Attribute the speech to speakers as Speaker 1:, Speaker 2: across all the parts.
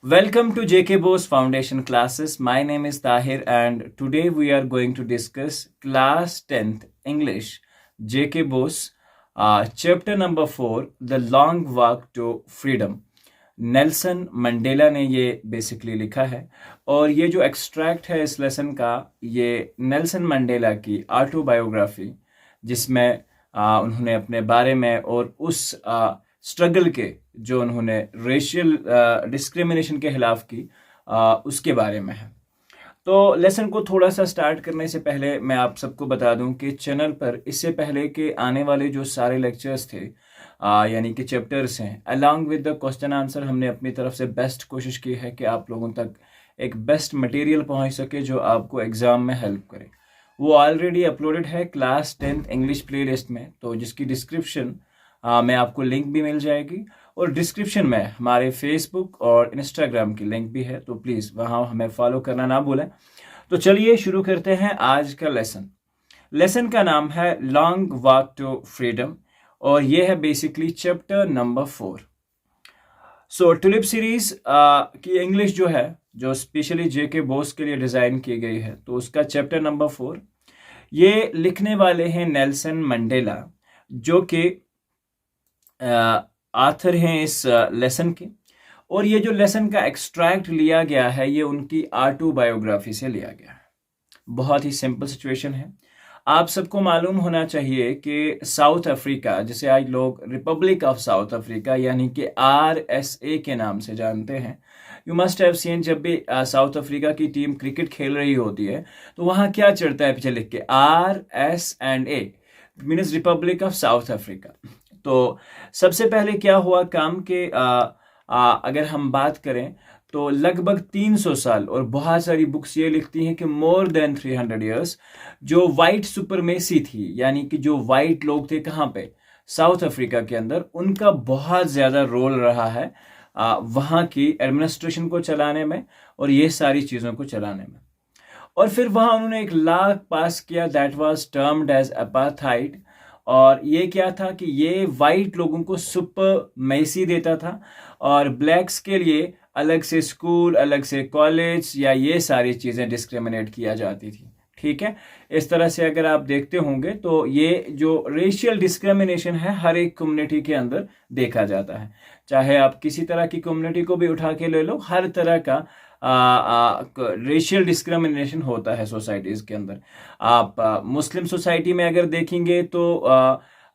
Speaker 1: Welcome to JK Bose Foundation classes. My name is Tahir and today we are going to discuss class 10th English JK Bose chapter number 4 The Long Walk to Freedom. Nelson Mandela ने ये basically लिखा है और ये जो extract है इस lesson का ये नेल्सन मंडेला की ऑटोबायोग्राफी जिसमें उन्होंने अपने बारे में और उस स्ट्रगल के जो उन्होंने रेशियल डिस्क्रिमिनेशन के खिलाफ की उसके बारे में है। तो लेसन को थोड़ा सा स्टार्ट करने से पहले मैं आप सबको बता दूं कि चैनल पर इससे पहले के आने वाले जो सारे लेक्चर्स थे यानी कि चैप्टर्स हैं along with the question answer हमने अपनी तरफ से बेस्ट कोशिश की है कि आप लोगों तक एक बेस्ट मटेरियल पहुंच सके जो आपको एग्ज़ाम में हेल्प करे। वो ऑलरेडी अपलोडेड है क्लास 10th इंग्लिश प्लेलिस्ट में, तो जिसकी डिस्क्रिप्शन में आपको लिंक भी मिल जाएगी और डिस्क्रिप्शन में हमारे फेसबुक और इंस्टाग्राम की लिंक भी है, तो प्लीज़ वहाँ हमें फॉलो करना ना भूलें। तो चलिए शुरू करते हैं आज का लेसन का नाम है लॉन्ग वॉक टू फ्रीडम और ये है बेसिकली चैप्टर नंबर 4। सो टुलिप सीरीज की इंग्लिश जो है जो स्पेशली जेके बोस के लिए डिज़ाइन की गई है, तो उसका चैप्टर नंबर 4 ये लिखने वाले हैं नेल्सन मंडेला जो कि आथर हैं इस लेसन के। और ये जो लेसन का एक्सट्रैक्ट लिया गया है ये उनकी ऑटोबायोग्राफी से लिया गया है। बहुत ही सिंपल सिचुएशन है। आप सबको मालूम होना चाहिए कि साउथ अफ्रीका, जिसे आज लोग रिपब्लिक ऑफ साउथ अफ्रीका यानी कि RSA के नाम से जानते हैं, यू मस्ट हैव सीन जब भी साउथ अफ्रीका की टीम क्रिकेट खेल रही होती है तो वहाँ क्या चढ़ता है पीछे लिख के RS&A means Republic of South Africa. तो सबसे पहले क्या हुआ काम के अगर हम बात करें तो लगभग 300 साल और बहुत सारी बुक्स ये लिखती हैं कि मोर देन 300 इयर्स जो वाइट सुपरमेसी थी यानी कि जो वाइट लोग थे कहाँ पे साउथ अफ्रीका के अंदर, उनका बहुत ज़्यादा रोल रहा है वहाँ की एडमिनिस्ट्रेशन को चलाने में और ये सारी चीज़ों को चलाने में। और फिर वहाँ उन्होंने एक लॉ पास किया that was termed as apartheid और ये क्या था कि ये वाइट लोगों को सुपरमेसी देता था और ब्लैक्स के लिए अलग से स्कूल, अलग से कॉलेज या ये सारी चीज़ें डिस्क्रिमिनेट किया जाती थी। ठीक है, इस तरह से अगर आप देखते होंगे तो ये जो रेशियल डिस्क्रिमिनेशन है हर एक कम्युनिटी के अंदर देखा जाता है। चाहे आप किसी तरह की कम्युनिटी को भी उठा के ले लो, हर तरह का रेशियल डिस्क्रिमिनेशन होता है सोसाइटीज के अंदर। आप मुस्लिम सोसाइटी में अगर देखेंगे तो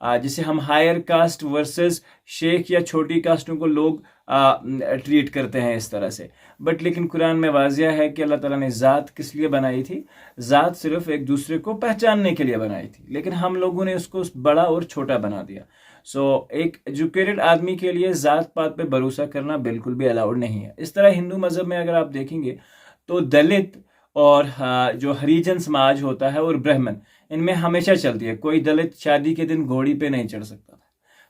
Speaker 1: जिसे हम हायर कास्ट वर्सेस शेख या छोटी कास्टों को लोग ट्रीट करते हैं इस तरह से, बट लेकिन कुरान में वाजिया है कि अल्लाह ताला ने ज़ात किस लिए बनाई थी? ज़ात सिर्फ एक दूसरे को पहचानने के लिए बनाई थी, लेकिन हम लोगों ने उसको बड़ा और छोटा बना दिया। एक एजुकेटेड आदमी के लिए ज़ात पात पे भरोसा करना बिल्कुल भी अलाउड नहीं है। इस तरह हिंदू मज़हब में अगर आप देखेंगे तो दलित और जो हरिजन समाज होता है और ब्राह्मण, इनमें हमेशा चलती है, कोई दलित शादी के दिन घोड़ी पे नहीं चढ़ सकता था।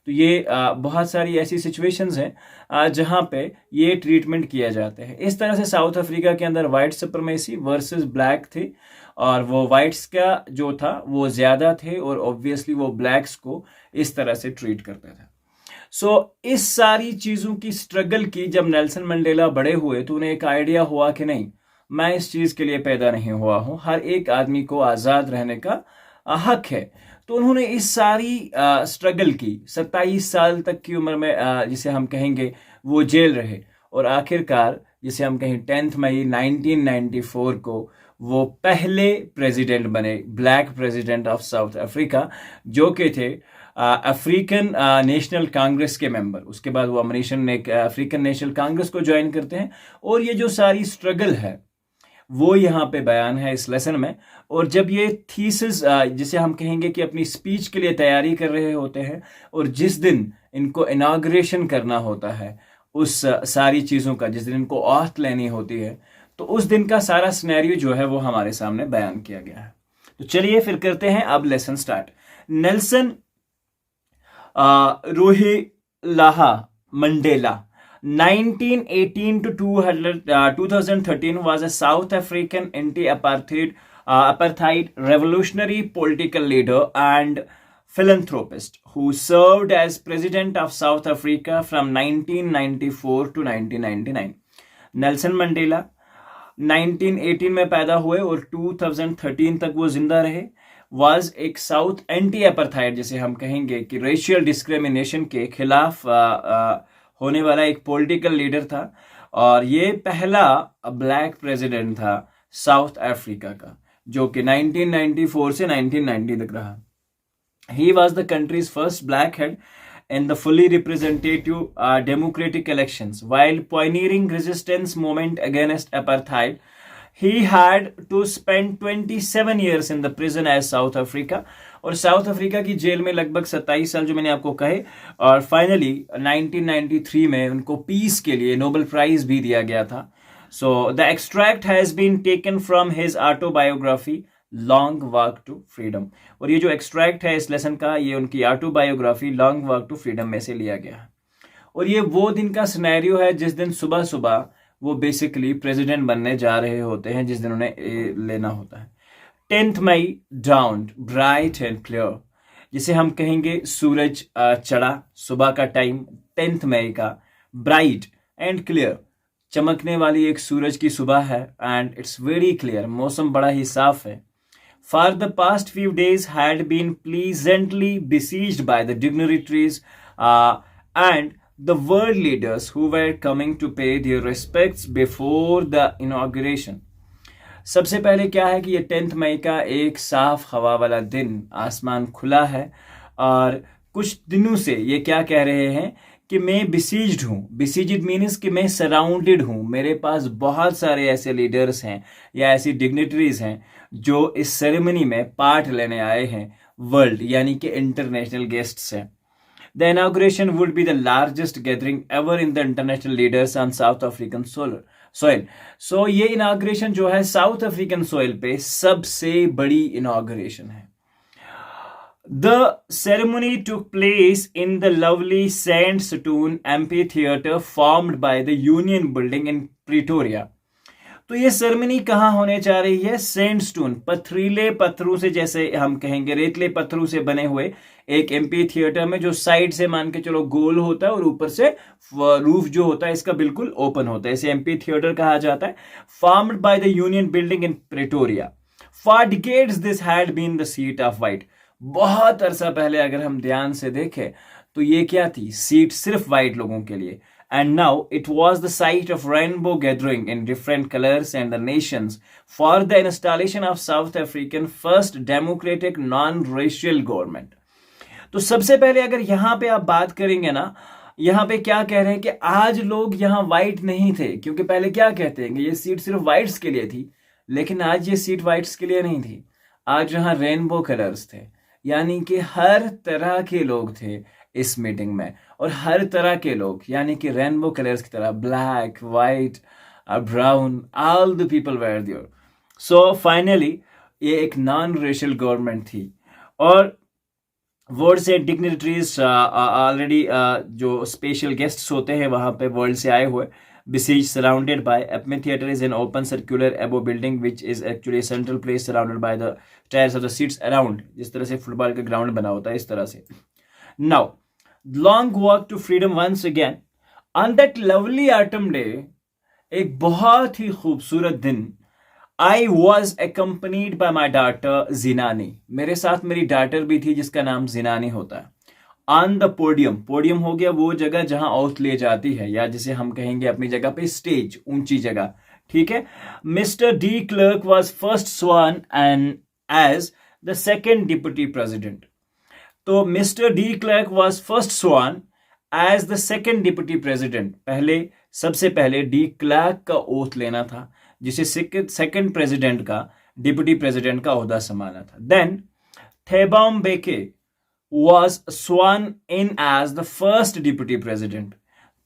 Speaker 1: तो ये बहुत सारी ऐसी सिचुएशंस हैं जहाँ पे ये ट्रीटमेंट किया जाते हैं। इस तरह से साउथ अफ्रीका के अंदर वाइट सुपरमेसी वर्सेस ब्लैक थे और वो वाइट्स का जो था वो ज़्यादा थे और ऑब्वियसली वो ब्लैक्स को इस तरह से ट्रीट करता था। इस सारी चीज़ों की स्ट्रगल की जब नेल्सन मंडेला बड़े हुए तो उन्हें एक आइडिया हुआ कि नहीं, मैं इस चीज़ के लिए पैदा नहीं हुआ हूँ, हर एक आदमी को आज़ाद रहने का हक है। तो उन्होंने इस सारी स्ट्रगल की 27 साल तक की उम्र में जिसे हम कहेंगे वो जेल रहे और आखिरकार जिसे हम कहें 10 मई 1994 को वो पहले प्रेसिडेंट बने, black president of South Africa, जो कि थे अफ्रीकन नेशनल कांग्रेस के मेंबर। उसके बाद वो अफ्रीकन नेशनल कांग्रेस को ज्वाइन करते हैं और ये जो सारी स्ट्रगल है वो यहाँ पे बयान है इस लेसन में। और जब ये थीसिस जिसे हम कहेंगे कि अपनी स्पीच के लिए तैयारी कर रहे होते हैं और जिस दिन इनको इनाग्रेशन करना होता है उस सारी चीज़ों का, जिस दिन इनको ऑथ लेनी होती है, तो उस दिन का सारा सिनेरियो जो है वो हमारे सामने बयान किया गया है। तो चलिए फिर करते हैं अब lesson start. Nelson Rolihlahla Mandela 1918 to 2013 was a South African anti-apartheid revolutionary political leader and philanthropist who served as president of South Africa from 1994 to 1999. Nelson Mandela 1918 में पैदा हुए और 2013 तक वो जिंदा रहे। वाज एक साउथ एंटी अपार्थाइड, जिसे हम कहेंगे कि रेशियल डिस्क्रिमिनेशन के खिलाफ होने वाला एक पॉलिटिकल लीडर था, और ये पहला ब्लैक प्रेसिडेंट था साउथ अफ्रीका का, जो कि 1994 से 1990 तक रहा। He was the country's first black head in the fully representative democratic elections. While pioneering resistance movement against apartheid, he had to spend 27 years in the prison as South Africa, और south Africa की jail में लगभग 27 साल, जो मैंने आपको कहे। और फाइनली 1993 में उनको पीस के लिए नोबेल प्राइज भी दिया गया था। So the extract has been taken from his autobiography Long Walk to Freedom, और ये जो एक्सट्रैक्ट है इस लेसन का, ये उनकी autobiography Long Walk to Freedom में से लिया गया है। और ये वो दिन का सिनेरियो है जिस दिन सुबह सुबह वो बेसिकली प्रेसिडेंट बनने जा रहे होते हैं, जिस दिन उन्हें लेना होता है। 10th May dawned bright and clear, जिसे हम कहेंगे सूरज चढ़ा, सुबह का टाइम 10th मई का, ब्राइट एंड क्लियर, चमकने वाली एक सूरज की सुबह है, एंड इट्स वेरी क्लियर, मौसम बड़ा ही साफ है। For the past few days had been pleasantly besieged by the dignitaries and the world leaders who were coming to pay their respects before the inauguration. सबसे पहले क्या है कि ये 10th मई का एक साफ हवा वाला दिन, आसमान खुला है, और कुछ दिनों से ये क्या कह रहे हैं कि मैं बिसीज्ड हूँ। बिसीज्ड मीन्स कि मैं सराउंडेड हूँ, मेरे पास बहुत सारे ऐसे लीडर्स हैं या ऐसी डिग्निटरीज हैं जो इस सेरेमनी में पार्ट लेने आए हैं, वर्ल्ड यानी कि इंटरनेशनल गेस्ट्स हैं। The inauguration would be the largest gathering ever in the international leaders on South African soil. So ये इनॉग्रेशन जो है साउथ अफ्रीकन सोइल पे सबसे बड़ी इनॉग्रेशन है। The ceremony took place in the lovely sandstone amphitheater formed by the Union Building in Pretoria. तो ये ceremony कहाँ होने जा रही है? सैंडस्टोन, पथरीले पत्थरों से, जैसे हम कहेंगे रेतले पत्थरों से बने हुए एक एम्पी थिएटर में, जो साइड से मान के चलो गोल होता है और ऊपर से रूफ जो होता है इसका बिल्कुल ओपन होता है, इसे एम्पी थिएटर कहा जाता है। Formed by the Union Building in Pretoria. For decades this had been the seat of white. बहुत अरसा पहले अगर हम ध्यान से देखें तो ये क्या थी? सीट सिर्फ वाइट लोगों के लिए। And now it was the site of rainbow gathering in different colors and the nations for the installation of South African first democratic non-racial government. तो सबसे पहले अगर यहाँ पे आप बात करेंगे ना, यहाँ पे क्या कह रहे हैं कि आज लोग यहाँ वाइट नहीं थे, क्योंकि पहले क्या कहते हैं कि ये सीट सिर्फ वाइट्स के लिए थी, लेकिन आज ये सीट वाइट्स के लिए नहीं थी। आज यहाँ रेनबो कलर्स थे, यानी कि हर तरह के लोग थे इस मीटिंग में, और हर तरह के लोग यानी कि रेनबो कलर्स की तरह, black, white, brown, all the people were there. So finally ये एक नॉन रेशियल गवर्नमेंट थी, और वर्ल्ड से डिग्निटरीज ऑलरेडी जो स्पेशल गेस्ट्स होते हैं वहाँ पे वर्ल्ड से आए हुए, besieged surrounded by amphitheater is an open circular above building which is actually a central place surrounded by the tiers of the seats around, जिस तरह से फुटबॉल का ग्राउंड बना होता है इस तरह से। Now long walk to freedom once again on that lovely autumn day, एक बहुत ही खूबसूरत दिन, I was accompanied by my daughter Zinani, मेरे साथ मेरी डॉटर भी थी जिसका नाम जिनानी होता है। ऑन द पोडियम, पोडियम हो गया वो जगह जहां औत ले जाती है, या जिसे हम कहेंगे अपनी जगह पे स्टेज, ऊंची जगह, ठीक है। Mister de Klerk was first sworn and as the second deputy president. तो mister de Klerk was first sworn as the second deputy president. पहले सबसे पहले डी क्लर्क का ओथ लेना था, जिसे सेकंड प्रेसिडेंट का, डिप्टी प्रेसिडेंट का ओहदा संभालना था। Then Thabo Mbeki was sworn in as the first deputy president।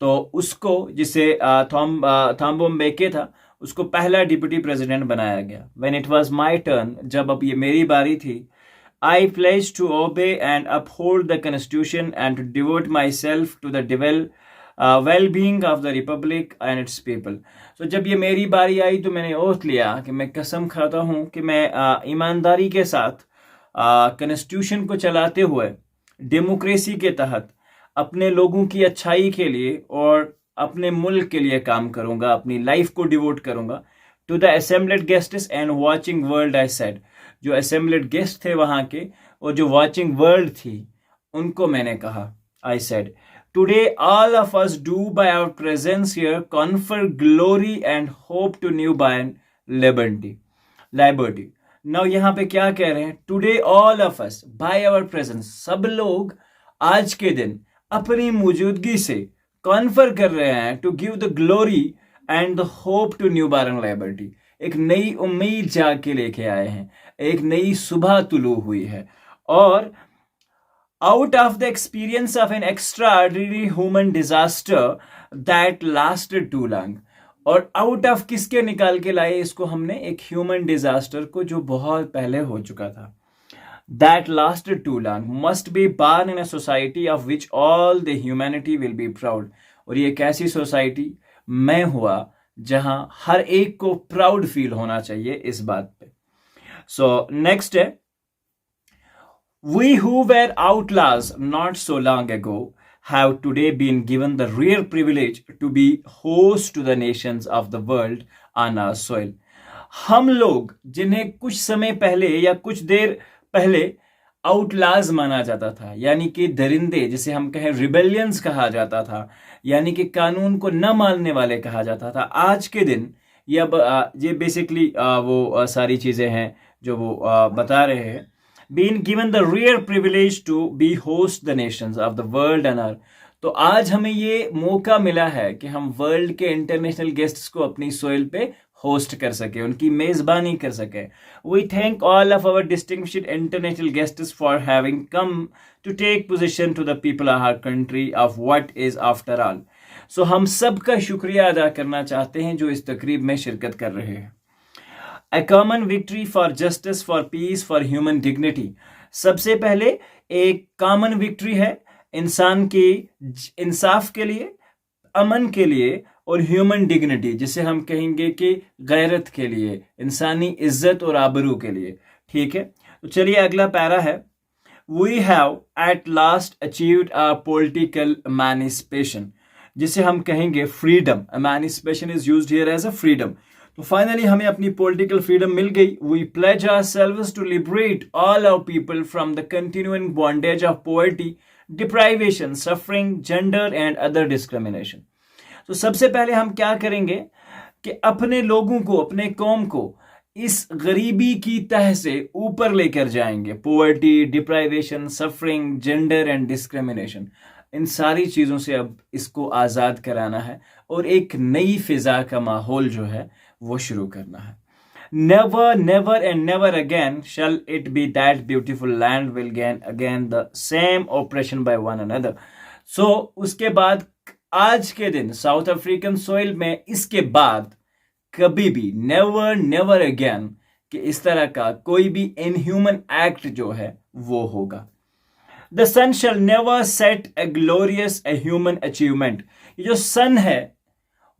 Speaker 1: तो उसको, जिसे थॉम्बो म्बेकी था, उसको पहला डिप्टी प्रेसिडेंट बनाया गया। When it was my turn, जब अब ये मेरी बारी थी, I pledged to obey and uphold the constitution and to devote myself to the well-being of the republic and its people। So जब ये मेरी बारी आई तो मैंने ओथ लिया कि मैं कसम खाता हूँ कि मैं ईमानदारी के साथ कॉन्स्टिट्यूशन को चलाते हुए डेमोक्रेसी के तहत अपने लोगों की अच्छाई के लिए और अपने मुल्क के लिए काम करूंगा, अपनी लाइफ को डिवोट करूंगा। To the assembled guests and watching world I said, जो असेंबल्ड गेस्ट थे वहां के और जो वॉचिंग वर्ल्ड थी उनको मैंने कहा, I said today all of us do by our presence here confer glory and hope to newborn liberty. Now यहाँ पे क्या कह रहे हैं, today all of us by our presence, सब लोग आज के दिन अपनी मौजूदगी से कॉन्फर कर रहे हैं to give the glory and the hope to newborn liberty, एक नई उम्मीद जाके लेके आए हैं, एक नई सुबह तुलू हुई है। और out of the experience of an extraordinary human disaster that lasted too long, और आउट ऑफ किसके निकाल के लाए इसको हमने, एक ह्यूमन डिजास्टर को जो बहुत पहले हो चुका था। That lasted too long must be born in a society of which all the humanity will be proud, और ये कैसी सोसाइटी मैं हुआ जहां हर एक को प्राउड फील होना चाहिए इस बात पे। सो नेक्स्ट है, we who were outlaws not so long ago have today been given the rare privilege to be host to the nations of the world on our soil. हम लोग जिन्हें कुछ समय पहले या कुछ देर पहले आउटलाज माना जाता था, यानी कि दरिंदे, जिसे हम कहें रिबेलियंस कहा जाता था, यानी कि कानून को न मानने वाले कहा जाता था, आज के दिन ये बेसिकली वो सारी चीजें हैं जो वो बता रहे हैं। Being given the rare privilege to be host the nations of the world and earth, तो आज हमें ये मौका मिला है कि हम वर्ल्ड के इंटरनेशनल गेस्ट्स को अपनी सोइल पे होस्ट कर सके, उनकी मेजबानी कर सके। We thank all of our distinguished international guests for having come to take possession to the people of our country of what is after all. So हम सबका शुक्रिया अदा करना चाहते हैं जो इस तकरीब में शिरकत कर रहे हैं। A common victory for justice, for peace, for human dignity. सबसे पहले एक कॉमन विक्ट्री है इंसान की इंसाफ के लिए, अमन के लिए, और ह्यूमन डिग्निटी, जिसे हम कहेंगे कि गैरत के लिए, इंसानी इज्जत और आबरू के लिए। ठीक है, तो चलिए अगला पैरा है, We have at last achieved a political emancipation, जिसे हम कहेंगे freedom. Emancipation is used here as a freedom. तो फाइनली हमें अपनी पॉलिटिकल फ्रीडम मिल गई। We pledge ourselves to liberate all our people from the continuing bondage of poverty, deprivation, suffering, gender and other discrimination. तो सबसे पहले हम क्या करेंगे कि अपने लोगों को, अपने कौम को इस गरीबी की तह से ऊपर लेकर जाएंगे। Poverty, deprivation, suffering, gender and discrimination, इन सारी चीज़ों से अब इसको आज़ाद कराना है और एक नई फिजा का माहौल जो है वो शुरू करना है। Never never and never again shall it be that beautiful land will gain again the same operation by one another. So उसके बाद आज के दिन साउथ अफ्रीकन सोइल में इसके बाद कभी भी नेवर नेवर अगेन कि इस तरह का कोई भी इनह्यूमन एक्ट जो है वो होगा। The sun shall never set a glorious a human achievement. ये जो सन है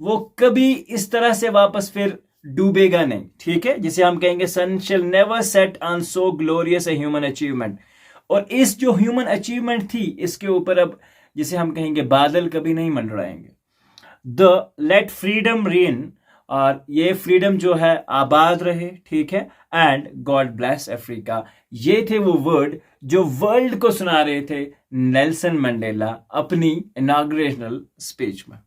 Speaker 1: वो कभी इस तरह से वापस फिर डूबेगा नहीं। ठीक है, जिसे हम कहेंगे sun shall never set on so glorious a human achievement. और इस जो ह्यूमन अचीवमेंट थी इसके ऊपर अब जिसे हम कहेंगे बादल कभी नहीं मंडराएंगे। द लेट फ्रीडम रेन, और ये फ्रीडम जो है आबाद रहे। ठीक है, एंड गॉड ब्लेस अफ्रीका। ये थे वो वर्ड जो वर्ल्ड को सुना रहे थे नेल्सन मंडेला अपनी इनॉग्रेशनल स्पीच में।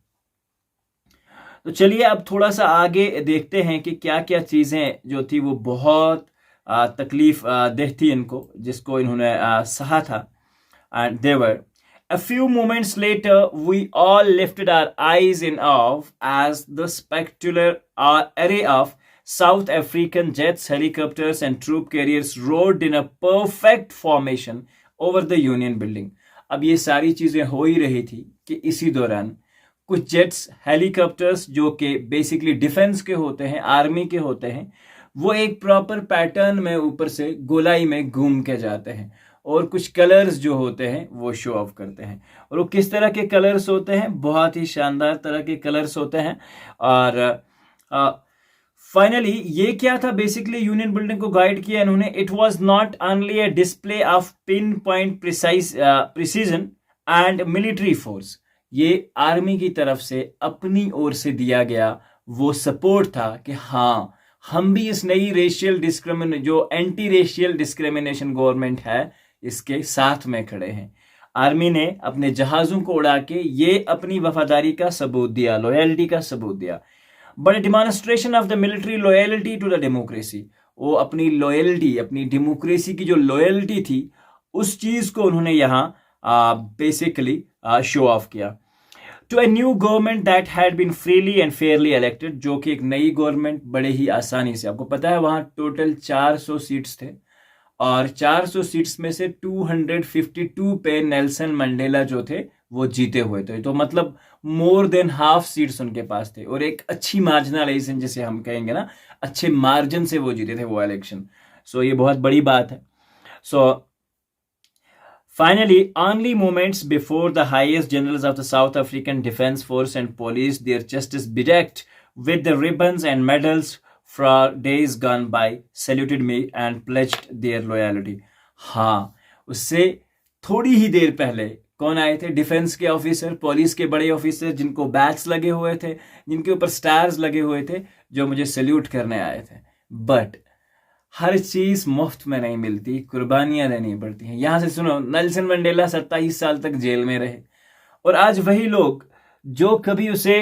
Speaker 1: तो चलिए अब थोड़ा सा आगे देखते हैं कि क्या क्या चीजें जो थी वो बहुत तकलीफ देह थी इनको, जिसको इन्होंने सहा था। And there A few moments later, we all lifted our eyes in awe as the spectacular array of South African jets, helicopters, and troop carriers roared in a perfect formation over the Union Building. अब ये सारी चीजें हो ही रही थी कि इसी दौरान कुछ जेट्स, हेलीकॉप्टर्स जो कि बेसिकली डिफेंस के होते हैं, आर्मी के होते हैं, वो एक प्रॉपर पैटर्न में ऊपर से गोलाई में घूम के जाते हैं और कुछ कलर्स जो होते हैं वो शो ऑफ करते हैं। और वो किस तरह के कलर्स होते हैं? बहुत ही शानदार तरह के कलर्स होते हैं। और फाइनली ये क्या था? बेसिकली यूनियन बिल्डिंग को गाइड किया इन्होंने। It was not only a display of pin point precision and military force. ये आर्मी की तरफ से अपनी ओर से दिया गया वो सपोर्ट था कि हाँ, हम भी इस नई रेशियल जो एंटी रेशियल डिस्क्रिमिनेशन गवर्नमेंट है इसके साथ में खड़े हैं। आर्मी ने अपने जहाज़ों को उड़ा के ये अपनी वफादारी का सबूत दिया, लॉयल्टी का सबूत दिया। But demonstration of the military loyalty to the democracy, वो अपनी लॉयल्टी, अपनी डेमोक्रेसी की जो लॉयल्टी थी उस चीज़ को उन्होंने यहाँ बेसिकली शो ऑफ किया। To a new government that had been freely and fairly elected, जो कि एक नई गवर्नमेंट बड़े ही आसानी से, आपको पता है वहाँ टोटल 400 सीट्स थे और 400 सीट्स में से 252 पे नेल्सन मंडेला जो थे वो जीते हुए थे। तो मतलब मोर देन हाफ सीट्स उनके पास थे और एक अच्छी मार्जिनलाइजेशन जिसे हम कहेंगे ना, अच्छे मार्जिन से वो जीते थे वो इलेक्शन। सो ये बहुत बड़ी बात है। सो finally, only moments before the highest generals of the South African Defence Force and Police, their chests bedecked with the ribbons and medals for days gone by, saluted me and pledged their loyalty. हाँ, उससे थोड़ी ही देर पहले कौन आए थे? Defence के officer, police के बड़े ऑफिसर जिनको बैच लगे हुए थे, जिनके ऊपर स्टार्स लगे हुए थे, जो मुझे सल्यूट करने आए थे। बट हर चीज मुफ्त में नहीं मिलती, कुर्बानियां देनी पड़ती हैं। यहां से सुनो, नेल्सन मंडेला 27 साल तक जेल में रहे और आज वही लोग जो कभी उसे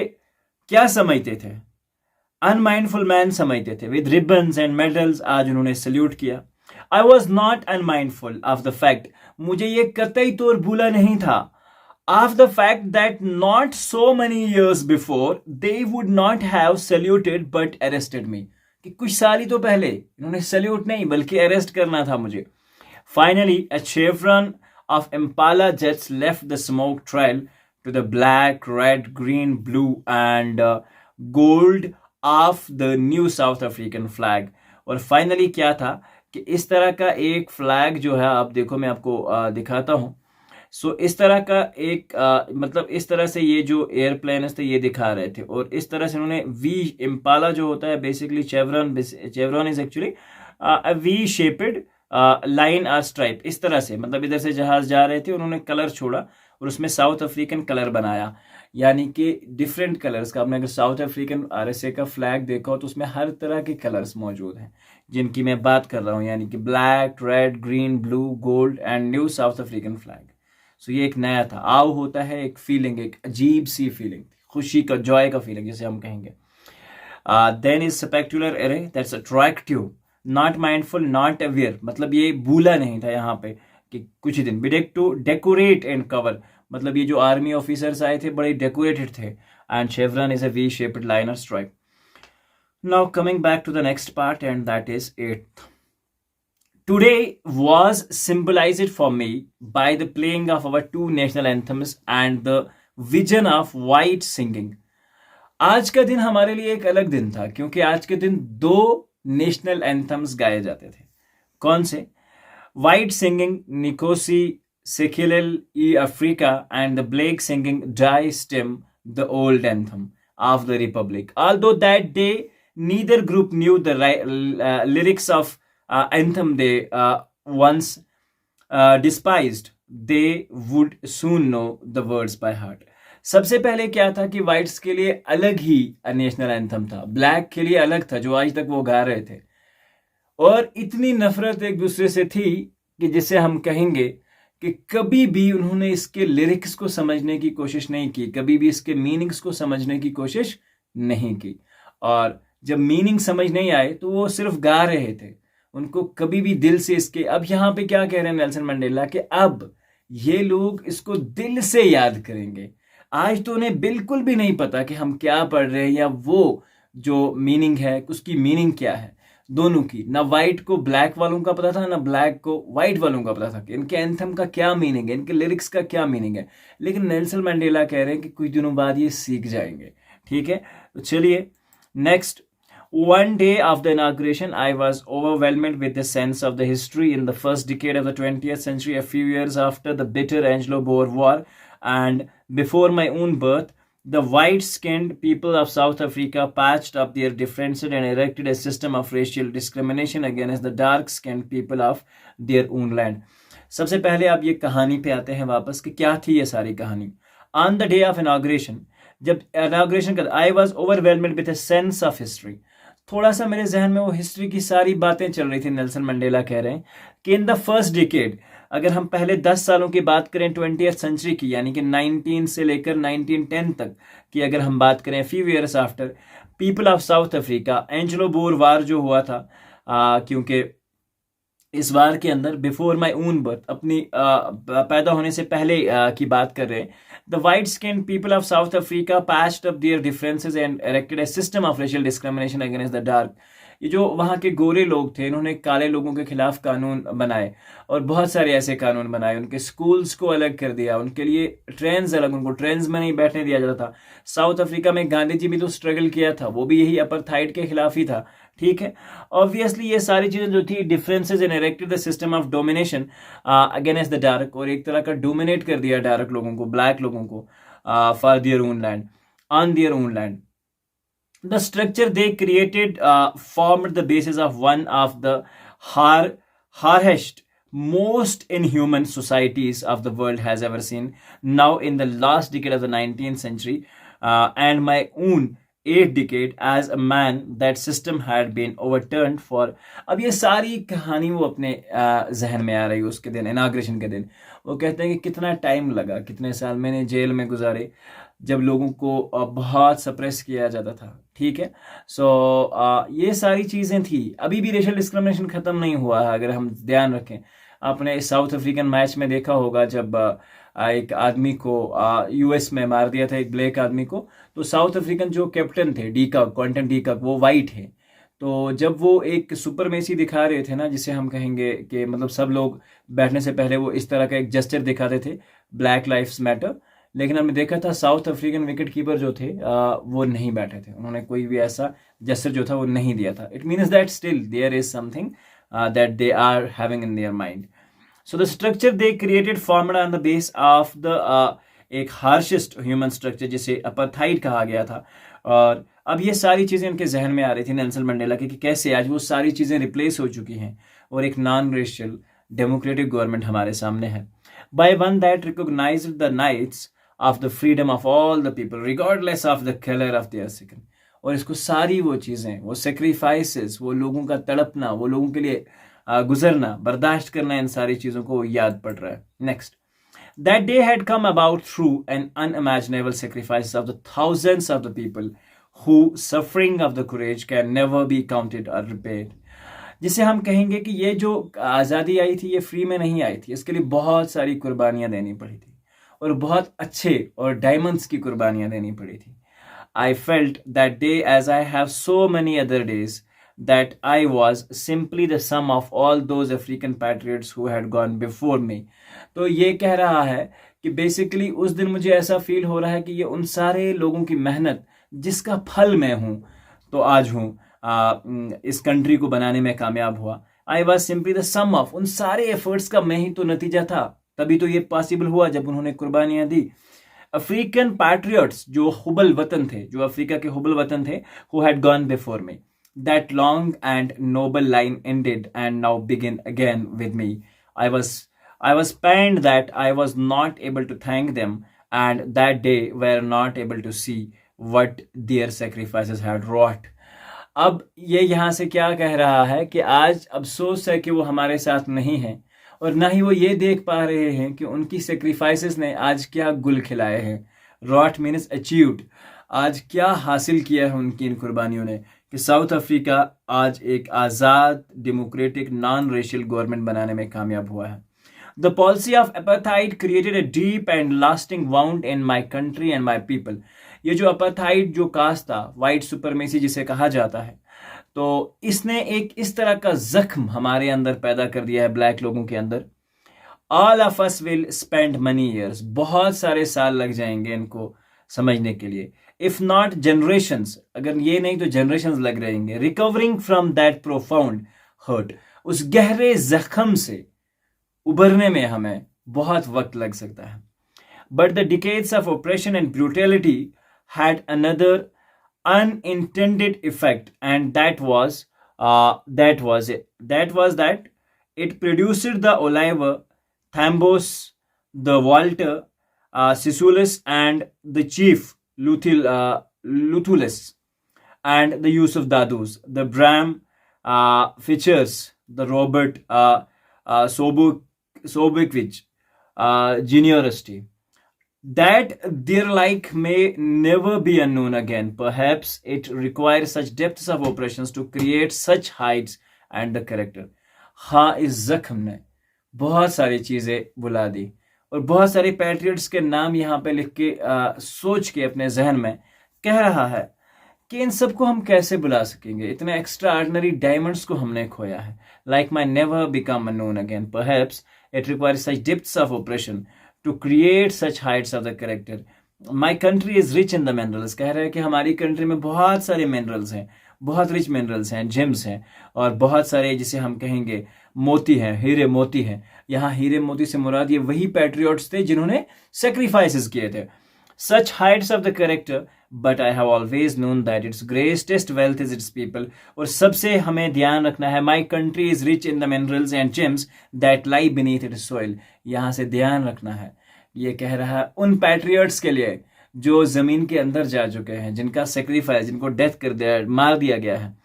Speaker 1: क्या समझते थे, अनमाइंडफुल मैन समझते थे, विद रिबन्स एंड मेडल्स, आज उन्होंने सल्यूट किया। I was not unmindful of the fact, मुझे ये कतई तौर भूला नहीं था, of the fact that not so many years before they would not have saluted but arrested me, कि कुछ साल ही तो पहले इन्होंने सल्यूट नहीं बल्कि अरेस्ट करना था मुझे। Finally a chevron of Impala jets left the smoke trail to the black, red, green, blue and gold of the new South African flag। और फाइनली क्या था कि इस तरह का एक फ्लैग जो है, आप देखो मैं आपको दिखाता हूं। सो इस तरह का एक मतलब इस तरह से ये जो एयरप्लेन्स थे ये दिखा रहे थे और इस तरह से उन्होंने वी इम्पाला जो होता है basically chevron is actually V shaped line और स्ट्राइप, इस तरह से मतलब इधर से जहाज जा रहे थे, उन्होंने कलर छोड़ा और उसमें साउथ अफ्रीकन कलर बनाया, यानी कि डिफरेंट कलर्स का। आपने अगर साउथ अफ्रीकन आरएसए का फ्लैग देखा हो तो उसमें हर तरह के कलर्स मौजूद हैं जिनकी मैं बात कर रहा हूँ, यानी कि black, red, green, blue, gold and new South African flag. So ये एक नया था। आव होता है एक फीलिंग, एक अजीब सी फीलिंग, खुशी का, जॉय का फीलिंग जिसे हम कहेंगे। Then is spectacular array that's attractive, not mindful, not aware, मतलब ये भूला नहीं था यहाँ पे कि कुछ ही दिन। बिडेक टू डेकोरेट एंड कवर, मतलब ये जो आर्मी ऑफिसर्स आए थे बड़े डेकोरेटेड थे। And chevron is a V shaped line और stripe. Now coming back to the next part and that is 8th। Today was symbolized for me by the playing of our 2 national anthems and the vision of white singing। आज का दिन हमारे लिए एक अलग दिन था क्योंकि आज के दिन 2 नेशनल एंथम्स गाए जाते थे। कौन से? White singing Nkosi Sikelel' iAfrika and the black singing Die Stem the old anthem of the republic. Although that day neither group knew the lyrics of anthem they once despised, they would soon know the words by heart। सबसे पहले क्या था कि whites के लिए अलग ही national anthem था, black के लिए अलग था जो आज तक वो गा रहे थे, और इतनी नफरत एक दूसरे से थी कि जिसे हम कहेंगे कि कभी भी उन्होंने इसके लिरिक्स को समझने की कोशिश नहीं की, कभी भी इसके मीनिंग्स को समझने की कोशिश नहीं की। और जब मीनिंग समझ नहीं आए तो वो सिर्फ गा रहे थे, उनको कभी भी दिल से इसके। अब यहाँ पे क्या कह रहे हैं नेल्सन मंडेला कि अब ये लोग इसको दिल से याद करेंगे। आज तो उन्हें बिल्कुल भी नहीं पता कि हम क्या पढ़ रहे हैं या वो जो मीनिंग है उसकी मीनिंग क्या है। दोनों की, ना वाइट को ब्लैक वालों का पता था, ना ब्लैक को वाइट वालों का पता था कि इनके एंथम का क्या मीनिंग है, इनके लिरिक्स का क्या मीनिंग है। लेकिन नेल्सन मंडेला कह रहे हैं कि कुछ दिनों बाद ये सीख जाएंगे। ठीक है, तो चलिए next. One day of the inauguration, I was overwhelmed with the sense of the history in the first decade of the 20th century, a few years after the bitter Anglo-Boer War and before my own birth. The white-skinned people of South Africa patched up their differences and erected a system of racial discrimination against the dark-skinned people of their own land। सबसे पहले आप ये कहानी पे आते हैं वापस कि क्या थी ये सारी कहानी। On the day of inauguration, जब इनाग्रेशन कर, I was overwhelmed with a sense of history, थोड़ा सा मेरे जहन में वो हिस्ट्री की सारी बातें चल रही थी। नेल्सन मंडेला कह रहे हैं कि इन द फर्स्ट डिकेड, अगर हम पहले 10 सालों की बात करें 20th सेंचुरी की, यानी कि 19 से लेकर 1910 तक की अगर हम बात करें, few years after people of South Africa, Anglo Boer war जो हुआ था, क्योंकि इस वार के अंदर बिफोर माई ऊन बर्थ, अपनी पैदा होने से पहले की बात कर रहे हैं, the white skin people of South Africa patched up there differences and erected A system of racial discrimination against the dark. ये जो वहाँ के गोरे लोग थे, इन्होंने काले लोगों के खिलाफ कानून बनाए और बहुत सारे ऐसे कानून बनाए, उनके स्कूल्स को अलग कर दिया, उनके लिए ट्रेन्स अलग, उनको ट्रेन्स में नहीं बैठने दिया जाता था। साउथ अफ्रीका में गांधी जी भी तो स्ट्रगल किया था, वो भी यही अपार्थाइड के खिलाफ ही था, ठीक है। ऑब्वियसली ये सारी चीजें जो थी, differences in erected the system of domination against the dark, और एक तरह का डोमिनेट कर दिया डार्क लोगों को, ब्लैक लोगों को, for their own land, on their own land. The structure they created formed the basis of one of the harshest, most inhuman societies of the world has ever seen. Now, in the last decade of the 19th century, and my own 8th decade, as a man, that system had been overturned for. अब ये सारी कहानी वो अपने जहन में आ रही है उसके दिन, इनाग्रेशन के दिन। वो कहते हैं कि कितना टाइम लगा, कितने साल मैंने जेल में गुजारे, जब लोगों को बहुत सप्रेस किया जाता था, ठीक है। सो ये सारी चीज़ें थी। अभी भी रेशियल डिस्क्रिमिनेशन ख़त्म नहीं हुआ है, अगर हम ध्यान रखें। आपने साउथ अफ्रीकन मैच में देखा होगा, जब एक आदमी को यूएस में मार दिया था, एक ब्लैक आदमी को, तो साउथ अफ्रीकन जो कैप्टन थे, डीकॉक, क्विंटन डीकॉक, वो वाइट है। तो जब वो एक सुपरमेसी दिखा रहे थे ना, जिसे हम कहेंगे कि मतलब सब लोग बैठने से पहले वो इस तरह का एक जेस्चर दिखाते थे, ब्लैक लाइफ्स मैटर, लेकिन हमने देखा था साउथ अफ्रीकन विकेट कीपर जो थे वो नहीं बैठे थे, उन्होंने कोई भी ऐसा जेस्चर जो था वो नहीं दिया था। It means that still there is something that they are having in their mind. So the structure they created formed on the base of the एक हार्शेस्ट ह्यूमन स्ट्रक्चर, जिसे अपार्थाइड कहा गया था। और अब ये सारी चीज़ें उनके जहन में आ रही थी नेल्सन मंडेला की, कि कैसे आज वो सारी चीज़ें रिप्लेस हो चुकी हैं और एक नॉन रेशियल डेमोक्रेटिक गवर्नमेंट हमारे सामने है, by one that recognised the nights of the freedom of all the people regardless of the color of their skin। और इसको सारी वो चीज़ें, वो सेक्रीफाइसेस, वो लोगों का तड़पना, वो लोगों के लिए गुजरना, बर्दाश्त करना, इन सारी चीज़ों को याद पड़ रहा है। Next, that day had come about through an unimaginable sacrifice of the thousands of the people who suffering of the courage can never be counted or repaid। जिसे हम कहेंगे कि ये जो आज़ादी आई थी, ये फ्री में नहीं आई थी, इसके लिए बहुत सारी कुर्बानियाँ देनी पड़ी थी, और बहुत अच्छे और डायमंड्स की कुर्बानियाँ देनी पड़ी थी। I felt that day as I have so many other days that I was simply the sum of all those African patriots who had gone before me. तो ये कह रहा है कि बेसिकली उस दिन मुझे ऐसा फील हो रहा है कि ये उन सारे लोगों की मेहनत जिसका फल मैं हूँ, तो आज हूँ, इस कंट्री को बनाने में कामयाब हुआ। I was simply the sum of, उन सारे एफर्ट्स का मैं ही तो नतीजा था, तभी तो ये पॉसिबल हुआ जब उन्होंने कुर्बानियां दी। अफ्रीकन पैट्रियट्स, जो हुबल वतन थे, जो अफ्रीका के हुबल वतन थे, who had gone before me, that long and noble line ended and now begin again with me. I was pained that I was not able to thank them, and that they were not able to see what their sacrifices had wrought। अब ये यहाँ से क्या कह रहा है कि आज अफसोस है कि वो हमारे साथ नहीं है, और ना ही वो ये देख पा रहे हैं कि उनकी सेक्रीफाइसेस ने आज क्या गुल खिलाए हैं। रॉट मीन्स अचीव्ड, आज क्या हासिल किया है उनकी इन कुर्बानियों ने, कि साउथ अफ्रीका आज एक आज़ाद डेमोक्रेटिक नॉन रेशियल गवर्नमेंट बनाने में कामयाब हुआ है। The policy of apartheid created a deep and lasting wound in my country and my people. ये जो अपार्थाइड जो कास्ट था, वाइट सुपरमेसी जिसे कहा जाता है, तो इसने एक इस तरह का जख्म हमारे अंदर पैदा कर दिया है, ब्लैक लोगों के अंदर। All of us will spend money years, बहुत सारे साल लग जाएंगे इनको समझने के लिए, इफ नॉट जनरेशंस, अगर ये नहीं तो जनरेशंस लग रहेंगे, recovering from that profound hurt, उस गहरे जख्म से उभरने में हमें बहुत वक्त लग सकता है। But the decades of operation and brutality had another unintended effect, and that was that it produced the Oliver, Thambos, the Walter, Sisulus and the chief Luthulus, and the Yusuf Dadus, the Bram Fitchers, the Robert Sobokwich, Generosity, that their like may never be unknown again. Perhaps it requires such depths of operations to create such heights and the character. हाँ, इस जख्म ने बहुत सारी चीज़ें बुला दी और बहुत सारे पैट्रियट्स के नाम यहाँ पे लिख के सोच के अपने जहन में कह रहा है कि इन सबको हम कैसे बुला सकेंगे। इतने एक्स्ट्रा ऑर्डिनरी डायमंड्स को हमने खोया है। Like my never become unknown again, perhaps it requires such depths of operation to create such heights of the character. My country is rich in the minerals, कह रहे हैं कि हमारी कंट्री में बहुत सारे मिनरल्स हैं, बहुत रिच मिनरल्स हैं, जेम्स हैं, और बहुत सारे जिसे हम कहेंगे मोती हैं, हीरे मोती हैं। यहाँ हीरे मोती से मुराद ये वही पैट्रियट्स थे जिन्होंने सेक्रीफाइसेस किए थे। Such heights of the character, but I have always known that its greatest wealth is its people. और सबसे हमें ध्यान रखना है, my country is rich in the minerals and gems that lie beneath its soil. यहाँ से ध्यान रखना है, ये कह रहा है उन पैट्रियट्स के लिए जो जमीन के अंदर जा चुके हैं, जिनका सेक्रीफाइस, जिनको डेथ कर दिया, मार दिया गया है।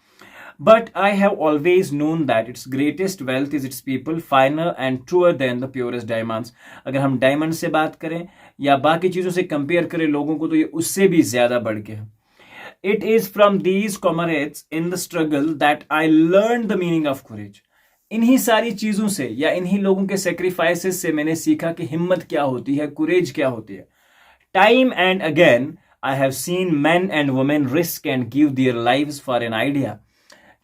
Speaker 1: But I have always known that its greatest wealth is its people, finer and truer than the purest diamonds. अगर हम डायमंड से बात करें या बाकी चीज़ों से कंपेयर करें लोगों को, तो ये उससे भी ज़्यादा बढ़ के है। It is from these comrades in the struggle that I learned the meaning of courage. इन्हीं सारी चीज़ों से या इन्हीं लोगों के सेक्रीफाइसेस से मैंने सीखा कि हिम्मत क्या होती है, कुरेज क्या होती है। Time and again I have seen men and women risk and give their lives for an idea.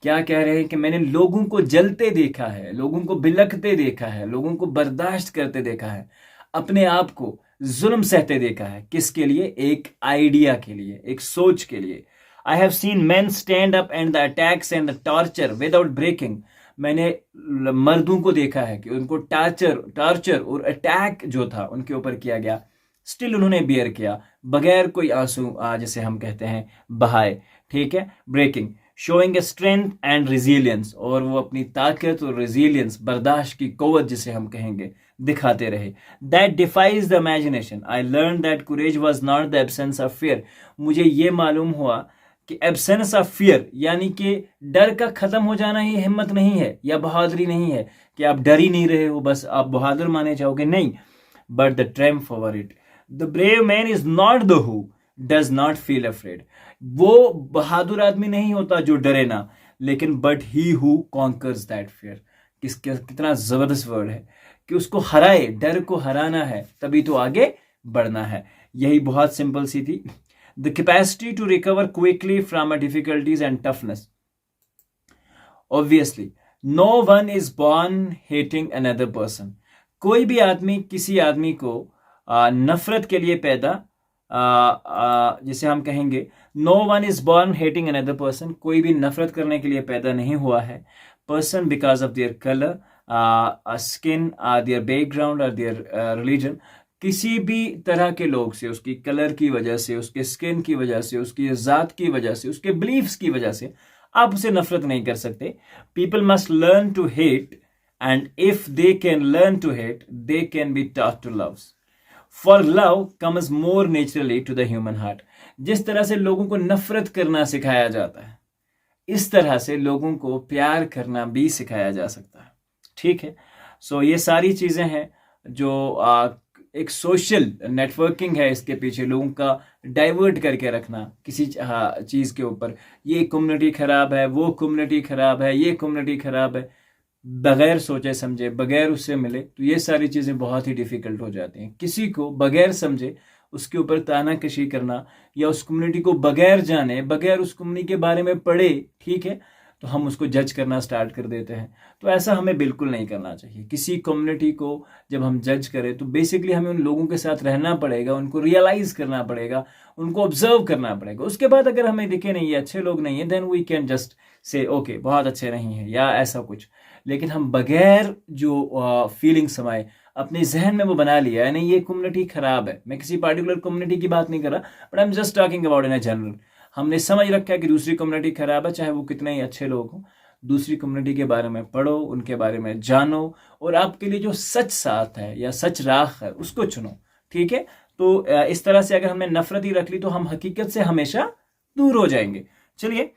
Speaker 1: क्या कह रहे हैं कि मैंने लोगों को जलते देखा है, लोगों को बिलखते देखा है, लोगों को बर्दाश्त करते देखा है, अपने आप को जुल्म सहते देखा है। किसके लिए? एक आइडिया के लिए, एक सोच के लिए। I have seen man stand up and the attacks and the torture without breaking. मैंने मर्दों को देखा है कि उनको टॉर्चर और अटैक जो था उनके ऊपर किया गया, स्टिल उन्होंने बियर किया बगैर कोई आंसू जिसे हम कहते हैं बहाए। ठीक है, breaking, showing a strength and resilience, और वो अपनी ताकत और रेजिलियंस, बर्दाश्त की कुव्वत जिसे हम कहेंगे, दिखाते रहे। That defies the imagination. I learn that courage was not the absence of fear. मुझे ये मालूम हुआ कि एब्सेंस ऑफ फियर यानी कि डर का खत्म हो जाना ही हिम्मत नहीं है या बहादुरी नहीं है कि आप डर ही नहीं रहे हो, बस आप बहादुर माने जाओगे, नहीं। But the triumph over it. The brave man is not the who does not feel afraid. वो बहादुर आदमी नहीं होता जो डरे ना, लेकिन but he who conquers that fear. कितना जबरदस्त वर्ड है कि उसको हराए, डर को हराना है, तभी तो आगे बढ़ना है। यही बहुत सिंपल सी थी। The capacity to recover quickly from a difficulties and toughness. Obviously no one is born hating another person. कोई भी आदमी किसी आदमी को नफरत के लिए पैदा, जिसे हम कहेंगे no one is born hating another person, कोई भी नफरत करने के लिए पैदा नहीं हुआ है। Person because of their colour, skin, their background और देयर रिलीजन। किसी भी तरह के लोग से, उसकी कलर की वजह से, उसके स्किन की वजह से, उसकी ज़ात की वजह से, उसके बिलीफ्स की वजह से आप उसे नफरत नहीं कर सकते। People must learn to hate and if they can learn to hate they can be taught to love. For love comes more naturally to the human heart. जिस तरह से लोगों को नफरत करना सिखाया जाता है, इस तरह से लोगों को प्यार करना भी सिखाया जा सकता है। ठीक है, सो ये सारी चीज़ें हैं जो एक सोशल नेटवर्किंग है, इसके पीछे लोगों का डाइवर्ट करके रखना किसी चीज़ के ऊपर। ये कम्युनिटी ख़राब है, वो कम्युनिटी ख़राब है, ये कम्युनिटी ख़राब है, बगैर सोचे समझे, बगैर उससे मिले, तो ये सारी चीज़ें बहुत ही डिफ़िकल्ट हो जाती हैं। किसी को बगैर समझे उसके ऊपर तानाकशी करना या उस कम्युनिटी को बगैर जाने, बगैर उस कम्युनिटी के बारे में पढ़े, ठीक है, तो हम उसको जज करना स्टार्ट कर देते हैं। तो ऐसा हमें बिल्कुल नहीं करना चाहिए। किसी कम्युनिटी को जब हम जज करें तो बेसिकली हमें उन लोगों के साथ रहना पड़ेगा, उनको रियलाइज़ करना पड़ेगा, उनको ऑब्जर्व करना पड़ेगा। उसके बाद अगर हमें दिखे नहीं ये अच्छे लोग नहीं है, then we can just say okay बहुत अच्छे नहीं है या ऐसा कुछ। लेकिन हम बगैर जो फीलिंग समाए अपने जहन में वो बना लिया है, नहीं ये कम्युनिटी ख़राब है। मैं किसी पार्टिकुलर कम्युनिटी की बात नहीं कर रहा, but I am just talking about in a general. हमने समझ रखा है कि दूसरी कम्युनिटी ख़राब है, चाहे वो कितने ही अच्छे लोग हों। दूसरी कम्युनिटी के बारे में पढ़ो, उनके बारे में जानो, और आपके लिए जो सच साथ है या सच राह है उसको चुनो। ठीक है, तो इस तरह से अगर हमने नफरत ही रख ली तो हम हकीकत से हमेशा दूर हो जाएंगे। चलिए,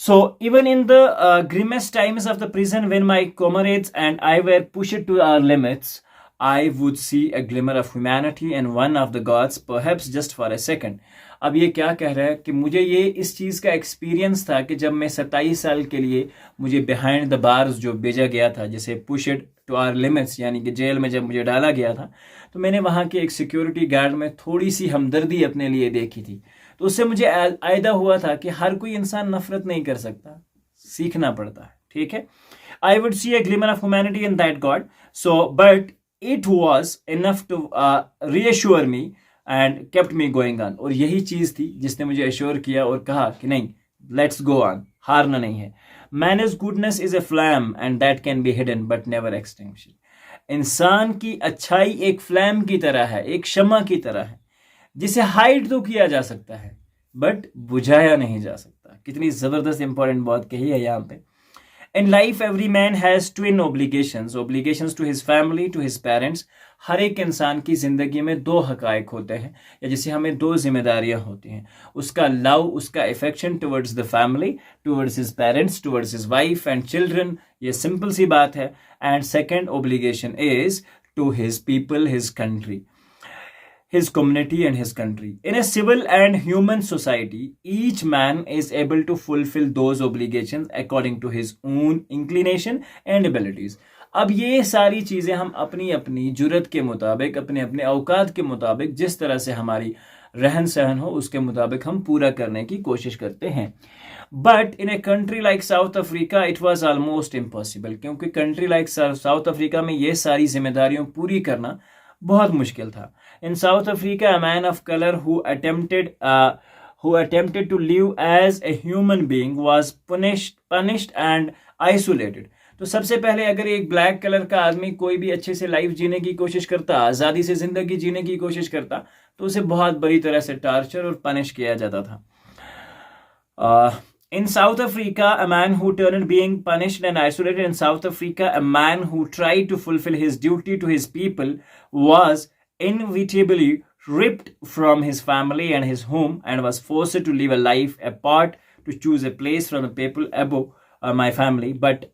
Speaker 1: so even in the grimmest times of the prison, when my comrades and I were pushed to our limits, I would see a glimmer of humanity and one of the gods, perhaps just for a second. अब ये क्या कह रहा है कि मुझे ये इस चीज़ का एक्सपीरियंस था कि जब मैं 27 साल के लिए मुझे बिहाइंड द बार्स जो भेजा गया था, जैसे पुशड टू आर लिमिट्स, यानी कि जेल में जब मुझे डाला गया था, तो मैंने वहाँ के एक सिक्योरिटी गार्ड में थोड़ी सी हमदर्दी अपने लिए देखी थी। तो उससे मुझे आयदा हुआ था कि हर कोई इंसान नफरत नहीं कर सकता, सीखना पड़ता है। ठीक है, I would see a glimmer of humanity in that God, so but it was enough to reassure me and kept me going on. और यही चीज थी जिसने मुझे एश्योर किया और कहा कि नहीं, लेट्स गो ऑन, हारना नहीं है। Man is goodness is a flame and that can be hidden but never extinguished. इंसान की अच्छाई एक फ्लैम की तरह है, एक शम्मा की तरह है, जिसे हाइड तो किया जा सकता है बट बुझाया नहीं जा सकता। कितनी जबरदस्त इंपॉर्टेंट बात कही है यहाँ पे। In life every man has twin obligations to his family, to his parents. हर एक इंसान की जिंदगी में दो हकायक होते हैं, या जिसे हमें दो जिम्मेदारियां होती हैं। उसका लव, उसका affection towards the family, towards his parents, towards his wife and children, ये सिंपल सी बात है। And second obligation is to his people, his country, his community and his country. In a civil and human society, each man is able to fulfill those obligations according to his own inclination and abilities. अब ये सारी चीज़ें हम अपनी अपनी जुर्रत के मुताबिक, अपने अपने औकात के मुताबिक, जिस तरह से हमारी रहन सहन हो उसके मुताबिक हम पूरा करने की कोशिश करते हैं। But in a country like south Africa it was almost impossible, क्योंकि कंट्री लाइक साउथ अफ्रीका में ये सारी जिम्मेदारियों पूरी करना बहुत मुश्किल था। In South Africa, a man of color who attempted to live as a human being was punished and isolated. तो सबसे पहले अगर एक ब्लैक कलर का आदमी कोई भी अच्छे से लाइफ जीने की कोशिश करता, आज़ादी से जिंदगी जीने की कोशिश करता, तो उसे बहुत बुरी तरह से टार्चर और पनिश किया जाता था। In South Africa, a man who turned being punished and isolated. In South Africa, a man who tried to fulfill his duty to his people was inevitably ripped from his family and his home and was forced to live a life apart, to choose a place from the people above my family. But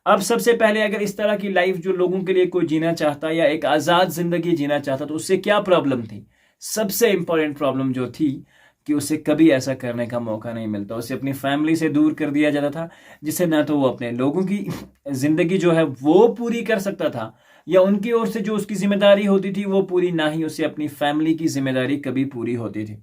Speaker 1: अब सबसे पहले अगर इस तरह की life जो लोगों के लिए कोई जीना चाहता या एक आज़ाद जिंदगी जीना चाहता, तो उससे क्या प्रॉब्लम थी? सबसे इंपॉर्टेंट प्रॉब्लम जो थी कि उसे कभी ऐसा करने का मौका नहीं मिलता, उसे अपनी फैमिली से दूर कर दिया जाता था, जिससे ना तो वो अपने लोगों की जिंदगी जो है वो पूरी कर सकता था, या उनकी ओर से जो उसकी जिम्मेदारी होती थी वो पूरी, ना ही उसे अपनी फैमिली की जिम्मेदारी कभी पूरी होती थी।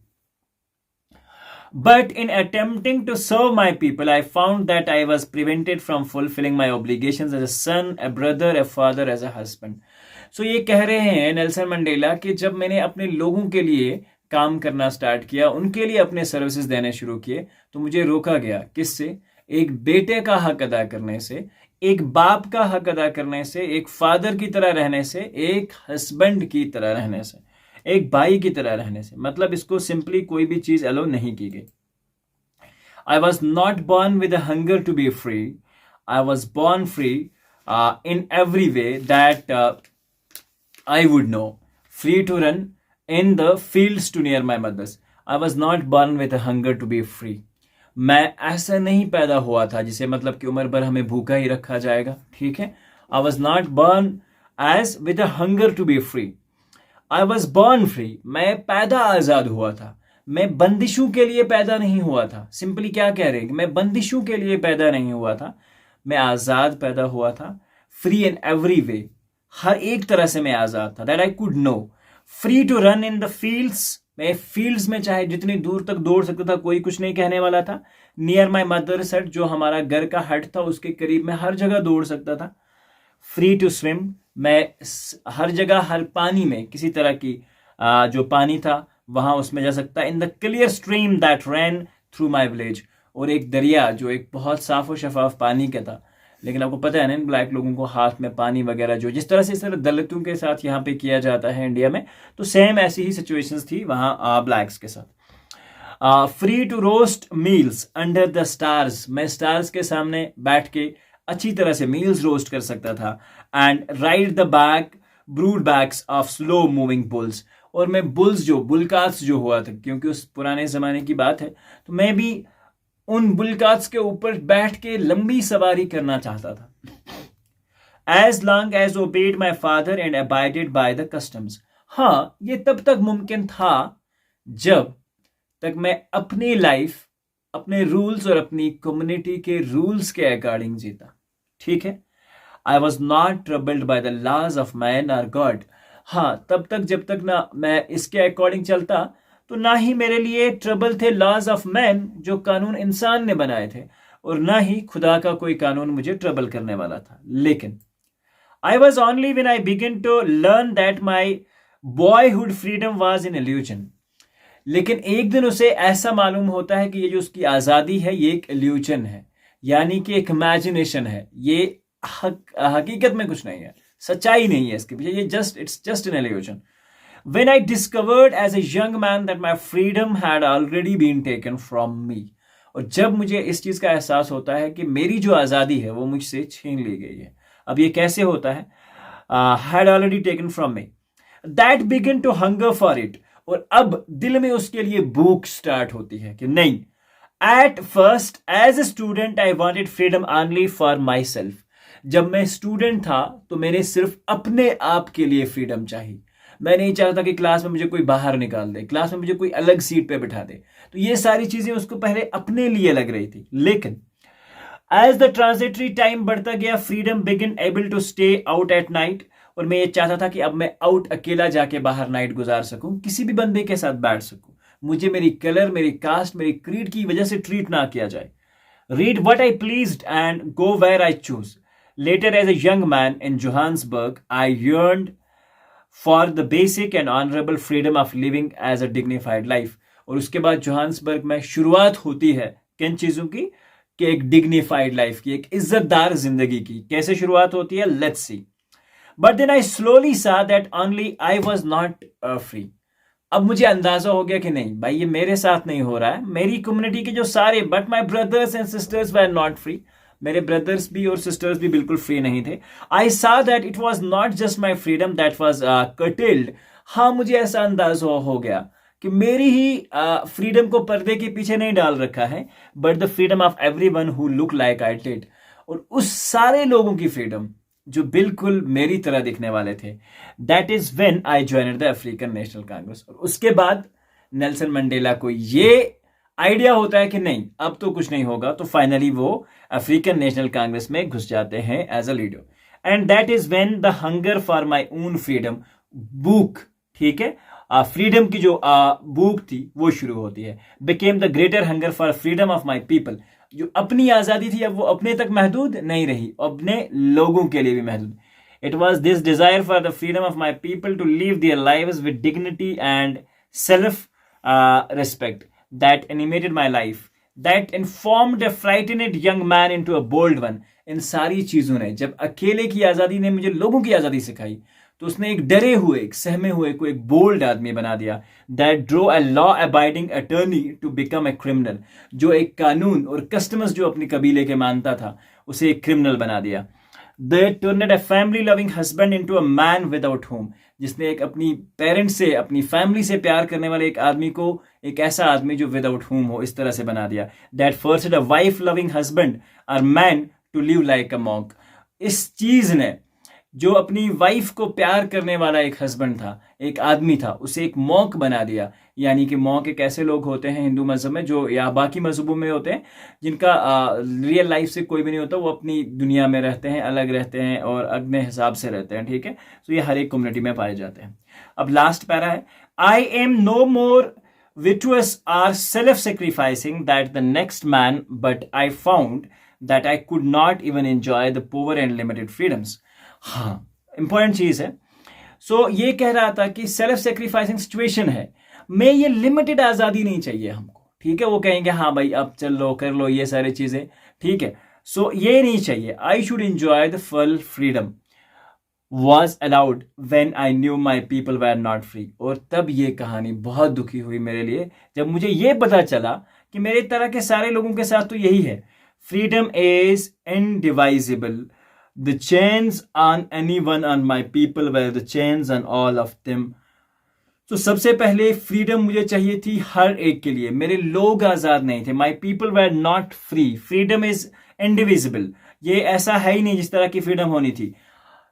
Speaker 1: But in attempting to serve my people, I found that I was prevented from fulfilling my obligations as a son, a brother, a father, as a husband. So ये कह रहे हैं नेल्सन मंडेला कि जब मैंने अपने लोगों के लिए काम करना स्टार्ट किया, उनके लिए अपने सर्विसेज देने शुरू किए, तो मुझे रोका गया। किससे? एक बेटे का हक अदा करने से, एक बाप का हक अदा करने से, एक फादर की तरह रहने से, एक हस्बैंड की तरह रहने से, एक भाई की तरह रहने से। मतलब इसको सिंपली कोई भी चीज अलो नहीं की गई। I was not born with a hunger to be free, I was born free in every way that I would know, free to run in the fields to near my mothers. I was not born with a hunger to be free. मैं ऐसा नहीं पैदा हुआ था जिसे मतलब कि उम्र भर हमें भूखा ही रखा जाएगा। ठीक है, I was not born as with a hunger to be free. I was born free. मैं पैदा आजाद हुआ था, मैं बंदिशों के लिए पैदा नहीं हुआ था। सिंपली क्या कह रहे हैं कि मैं बंदिशों के लिए पैदा नहीं हुआ था, मैं आजाद पैदा हुआ था। फ्री इन एवरी वे, हर एक तरह से मैं आजाद था। That I could know. Free to run in the fields, मैं फील्ड्स में चाहे जितनी दूर तक दौड़ सकता था, कोई कुछ नहीं कहने वाला था। नियर माई मदर्स हट, जो हमारा घर का हट था उसके करीब मैं हर जगह दौड़ सकता था। फ्री टू स्विम, मैं हर जगह हर पानी में किसी तरह की जो पानी था वहां उसमें जा सकता। In the clear stream that ran through my village, और एक दरिया जो एक बहुत साफ और शफाफ पानी का था। लेकिन आपको पता है ना, इन ब्लैक लोगों को हाथ में पानी वगैरह जो जिस तरह से इस तरह दलितों के साथ यहाँ पे किया जाता है इंडिया में, तो सेम ऐसी ही सिचुएशंस थी वहाँ ब्लैक्स के साथ। Free to roast meals under the stars, मैं स्टार्स के सामने बैठ के अच्छी तरह से मील्स रोस्ट कर सकता था। And ride the back brood backs of slow moving bulls, और मैं बुलकाट्स जो हुआ था, क्योंकि उस पुराने ज़माने की बात है, तो मैं भी उन बुलकाट्स के ऊपर बैठ के लंबी सवारी करना चाहता था। As long as obeyed my father and abided by the customs. हाँ, ये तब तक मुमकिन था जब तक मैं अपनी लाइफ अपने रूल्स और अपनी कम्युनिटी के रूल्स के अकॉर्डिंग जीता। ठीक है, I was not troubled by the laws of man और गॉड। हाँ, तब तक जब तक ना मैं इसके अकॉर्डिंग चलता, तो ना ही मेरे लिए ट्रबल थे लॉज ऑफ मैन, जो कानून इंसान ने बनाए थे, और ना ही खुदा का कोई कानून मुझे ट्रबल करने वाला था। लेकिन I was only when I began to learn that my boyhood freedom was an illusion. लेकिन एक दिन उसे ऐसा मालूम होता है कि ये जो उसकी आज़ादी है ये एक इल्यूजन है, यानी कि एक इमेजिनेशन है, ये हकीकत में कुछ नहीं है, सच्चाई नहीं है इसके पीछे, ये it's just an illusion. When I discovered as a young man that my freedom had already been taken from me. और जब मुझे इस चीज़ का एहसास होता है कि मेरी जो आज़ादी है वो मुझसे छीन ली गई है. अब ये कैसे होता है? Had already taken from me, that begin to hunger for it. और अब दिल में उसके लिए भूख स्टार्ट होती है कि नहीं. At first as a student I wanted freedom only for myself. जब मैं स्टूडेंट था तो मैंने सिर्फ अपने आप के लिए फ्रीडम चाहिए. मैं नहीं चाहता कि क्लास में मुझे कोई बाहर निकाल दे, क्लास में मुझे कोई अलग सीट पे बिठा दे. तो ये सारी चीजें उसको पहले अपने लिए लग रही थी. लेकिन एज द ट्रांजिटरी टाइम बढ़ता गया, freedom begin able to stay out at night. और मैं ये चाहता था कि अब मैं आउट अकेला जाके बाहर नाइट गुजार सकूं, किसी भी बंदे के साथ बैठ सकूं, मुझे मेरी कलर, मेरी कास्ट, मेरी क्रीड की वजह से ट्रीट ना किया जाए. Read what I pleased and go where I chose. Later as a young man in Johannesburg I yearned for the basic and honourable freedom of living as a dignified life. और उसके बाद Johannesburg में शुरुआत होती है किन चीजों की? कि एक डिग्निफाइड लाइफ की, एक इज्जतदार जिंदगी की. कैसे शुरुआत होती है? Let's see. But then I slowly saw that only I was not free. अब मुझे अंदाजा हो गया कि नहीं भाई, ये मेरे साथ नहीं हो रहा है. मेरी कम्युनिटी के जो सारे, but my brothers and sisters were not free. मेरे ब्रदर्स भी और सिस्टर्स भी बिल्कुल फ्री नहीं थे. आई सा that it was not just my freedom that was curtailed. हाँ, मुझे ऐसा अंदाजा हो गया कि मेरी ही फ्रीडम को पर्दे के पीछे नहीं डाल रखा है, but the freedom of everyone who look like I did. और उस सारे लोगों की फ्रीडम जो बिल्कुल मेरी तरह दिखने वाले थे. That is when I joined the African National Congress. और उसके बाद नेल्सन मंडेला को ये आइडिया होता है कि नहीं, अब तो कुछ नहीं होगा. तो फाइनली वो अफ्रीकन नेशनल कांग्रेस में घुस जाते हैं as a leader. And that is when the hunger for my own freedom, भूख, ठीक है, फ्रीडम की जो भूख थी वो शुरू होती है. Became the greater hunger for freedom of my people. जो अपनी आज़ादी थी अब वो अपने तक महदूद नहीं रही, अपने लोगों के लिए भी महदूद. It was this desire for the freedom of my people to live their lives with dignity and self respect that animated my life, that informed a frightened young man into a bold one. इन सारी चीजों ने, जब अकेले की आज़ादी ने मुझे लोगों की आज़ादी सिखाई, तो उसने एक डरे हुए, एक सहमे हुए को एक बोल्ड आदमी बना दिया. That drove a law abiding attorney to become a criminal. जो एक कानून और कस्टम्स जो अपने कबीले के मानता था, उसे एक क्रिमिनल बना दिया. That turned a family loving husband into a man without home. जिसने एक अपनी पेरेंट्स से, अपनी फैमिली से प्यार करने वाले एक आदमी को एक ऐसा आदमी जो विदाउट होम हो, इस तरह से बना दिया. That forced a wife loving husband और man to live like a monk. इस चीज ने, जो अपनी वाइफ को प्यार करने वाला एक हस्बैंड था, एक आदमी था, उसे एक मॉन्क बना दिया. यानी कि मॉन्क एक ऐसे लोग होते हैं हिंदू मजहब में, जो या बाकी मजहबों में होते हैं, जिनका रियल लाइफ से कोई भी नहीं होता, वो अपनी दुनिया में रहते हैं, अलग रहते हैं और अपने हिसाब से रहते हैं. ठीक है, तो ये हर एक कम्युनिटी में पाए जाते हैं. अब लास्ट पैरा है, I am no more virtuous or self-sacrificing that the next man, but I found that I could not even enjoy the poor and limited freedoms. हाँ, इंपॉर्टेंट चीज है. सो ये कह रहा था कि सेल्फ सेक्रीफाइसिंग सिचुएशन है, मैं ये लिमिटेड आजादी नहीं चाहिए हमको. ठीक है, वो कहेंगे हाँ भाई अब चल लो, कर लो ये सारी चीजें, ठीक है. सो ये नहीं चाहिए. I should enjoy the full freedom was allowed when I knew my people were not free. और तब ये कहानी बहुत दुखी हुई मेरे लिए जब मुझे ये पता चला कि मेरे तरह के सारे लोगों के साथ तो यही है. Freedom is indivisible. The chains on anyone on my people were the chains on all of them. तो सबसे पहले फ्रीडम मुझे चाहिए थी हर एक के लिए, मेरे लोग आजाद नहीं थे, my people were not free, freedom is indivisible, ये ऐसा है ही नहीं जिस तरह की फ्रीडम होनी थी।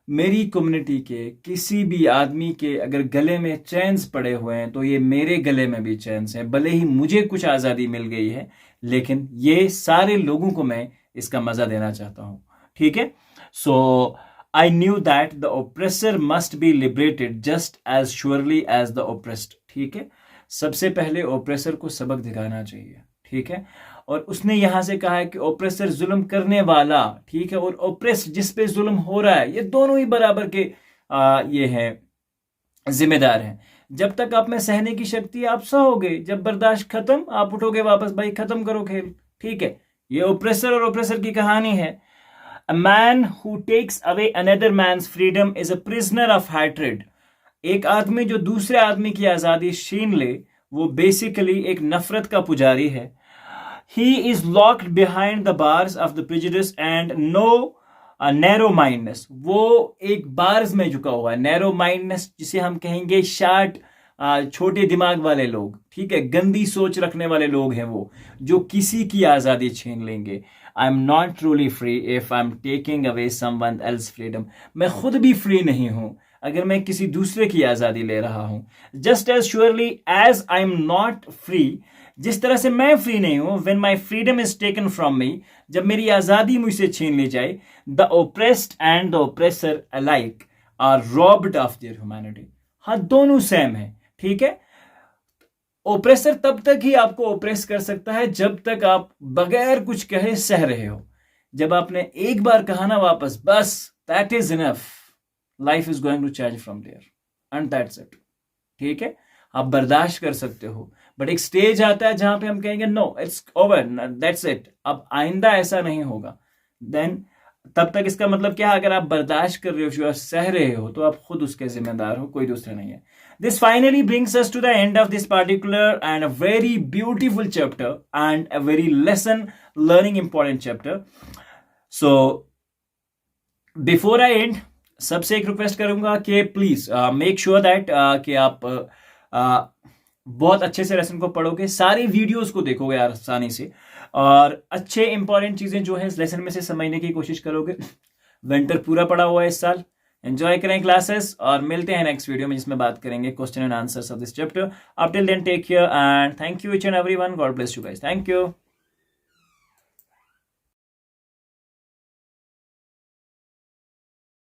Speaker 1: मेरी कम्युनिटी के किसी भी आदमी के अगर गले में चैन्स पड़े हुए हैं तो ये मेरे गले में भी चैन्स हैं, भले ही मुझे कुछ आज़ादी मिल गई है लेकिन ये सारे लोगों को मैं इसका मज़ा देना चाहता हूँ, ठीक है। So I knew that the oppressor must be liberated just as surely as the oppressed, ठीक है। सबसे पहले ओप्रेसर को सबक दिखाना चाहिए, ठीक है। और उसने यहां से कहा है कि ओप्रेसर जुल्म करने वाला, ठीक है, और ओप्रेस जिस पे जुल्म हो रहा है, ये दोनों ही बराबर के ये हैं, जिम्मेदार हैं। जब तक आप में सहने की शक्ति आप सहोगे, जब बर्दाश्त खत्म आप उठोगे वापस, भाई खत्म करो खेल, ठीक है। ये ओप्रेसर और ओप्रेसर की कहानी है। A man who takes away another man's freedom is a prisoner of hatred. एक आदमी जो दूसरे आदमी की आजादी छीन ले वो बेसिकली एक नफरत का पुजारी है। He is locked behind the bars of the prejudice and no narrow mindedness. वो एक बार्स में झुका हुआ है, narrow mindedness जिसे हम कहेंगे शार्ट, छोटे दिमाग वाले लोग, ठीक है, गंदी सोच रखने वाले लोग हैं वो, जो किसी की आजादी छीन लेंगे। आई am not truly free if I am taking away someone else freedom, मैं खुद भी फ्री नहीं हूं अगर मैं किसी दूसरे की आजादी ले रहा हूं। Just as surely as I am not free, जिस तरह से मैं फ्री नहीं हूं, when my freedom is taken from me, जब मेरी आजादी मुझसे छीन ली जाए, the oppressed and the oppressor alike are robbed of their humanity. हाँ, दोनों सेम है, ठीक है। ओप्रेसर तब तक ही आपको ओप्रेस कर सकता है जब तक आप बगैर कुछ कहे सह रहे हो। जब आपने एक बार कहा ना वापस, बस that is enough, life is going to change from there and that's it, ठीक है। आप बर्दाश्त कर सकते हो, बट एक स्टेज आता है जहां पे हम कहेंगे no it's over, that's it, अब आइंदा ऐसा नहीं होगा। देन तब तक इसका मतलब क्या है, अगर आप बर्दाश्त कर रहे हो, जो सह रहे हो, तो आप खुद उसके जिम्मेदार हो, कोई दूसरा नहीं है। This finally brings us to the end of this particular and a very beautiful chapter and a very lesson learning important chapter. So before I end, सबसे एक रिक्वेस्ट करूंगा कि प्लीज मेक श्योर दैट कि आप बहुत अच्छे से lesson को पढ़ोगे, सारी वीडियोस को देखोगे आसानी से, और अच्छे इंपॉर्टेंट चीजें जो है इस लेसन में से समझने की कोशिश करोगे। विंटर पूरा पड़ा हुआ है इस साल, एंजॉय करें क्लासेस, और मिलते हैं नेक्स्ट वीडियो में जिसमें बात करेंगे question and answers of this chapter. Up till then take care and thank you each and everyone, God bless you guys, thank you.